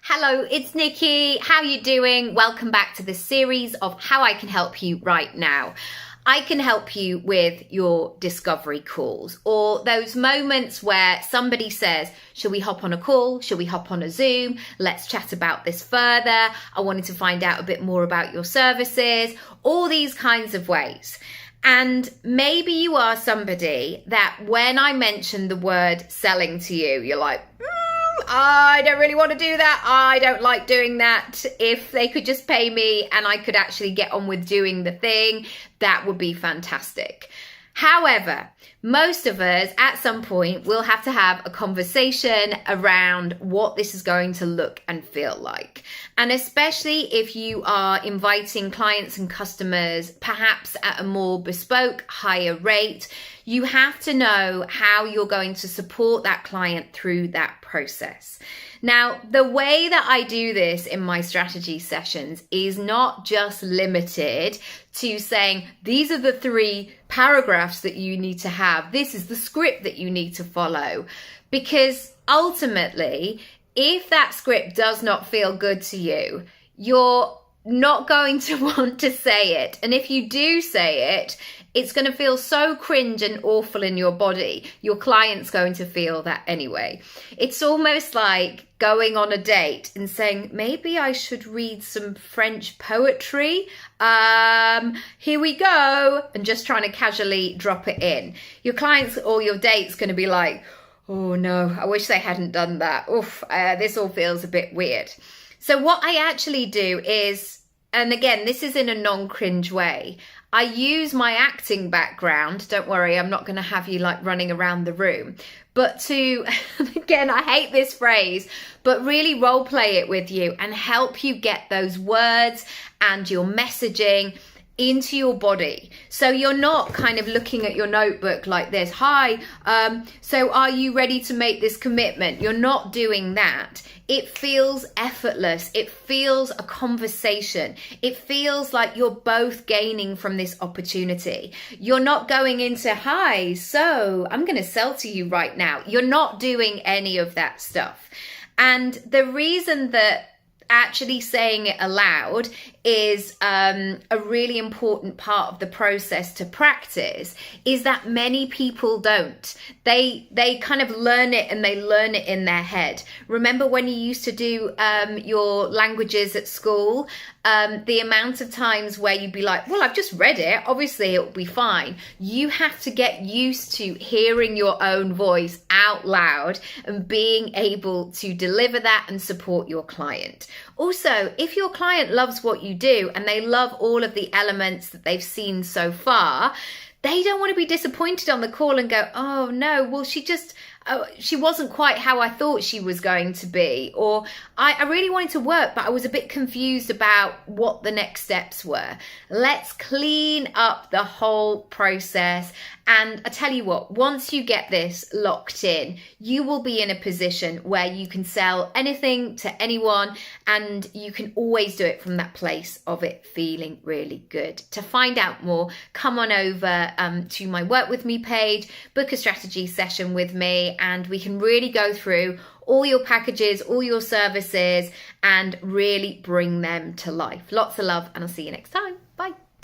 Hello, it's Nikki. How are you doing? Welcome back to this series of how I can help you right now. I can help you with your discovery calls or those moments where somebody says, shall we hop on a call? Shall we hop on a Zoom? Let's chat about this further. I wanted to find out a bit more about your services, all these kinds of ways. And maybe you are somebody that when I mention the word selling to you, you're like, I don't really want to do that. I don't like doing that. If they could just pay me and I could actually get on with doing the thing, that would be fantastic. However, most of us at some point will have to have a conversation around what this is going to look and feel like. And especially if you are inviting clients and customers, perhaps at a more bespoke, higher rate, you have to know how you're going to support that client through that process. Now, the way that I do this in my strategy sessions is not just limited to saying, these are the 3 paragraphs that you need to have. This is the script that you need to follow. Because ultimately, if that script does not feel good to you, you're not going to want to say it. And if you do say it, it's going to feel so cringe and awful in your body. Your client's going to feel that anyway. It's almost like going on a date and saying, maybe I should read some French poetry. Here we go. And just trying to casually drop it in. Your clients or your date's going to be like, oh no, I wish they hadn't done that. Oof, this all feels a bit weird. So what I actually do is, and again, this is in a non-cringe way, I use my acting background. Don't worry, I'm not going to have you like running around the room. But to, again, I hate this phrase, but really role play it with you and help you get those words and your messaging into your body. So you're not kind of looking at your notebook like this. Hi, so are you ready to make this commitment? You're not doing that. It feels effortless. It feels a conversation. It feels like you're both gaining from this opportunity. You're not going into, hi, so I'm going to sell to you right now. You're not doing any of that stuff. And the reason that actually saying it aloud is a really important part of the process to practice is that many people don't. They kind of learn it and they learn it in their head. Remember when you used to do your languages at school? The amount of times where you'd be like, well, I've just read it. Obviously, it'll be fine. You have to get used to hearing your own voice out loud and being able to deliver that and support your client. Also, if your client loves what you do and they love all of the elements that they've seen so far, they don't want to be disappointed on the call and go, oh no, well, she wasn't quite how I thought she was going to be. Or I really wanted to work, but I was a bit confused about what the next steps were. Let's clean up the whole process. And I tell you what, once you get this locked in, you will be in a position where you can sell anything to anyone and you can always do it from that place of it feeling really good. To find out more, come on over to my Work With Me page, book a strategy session with me, and we can really go through all your packages, all your services, and really bring them to life. Lots of love, and I'll see you next time.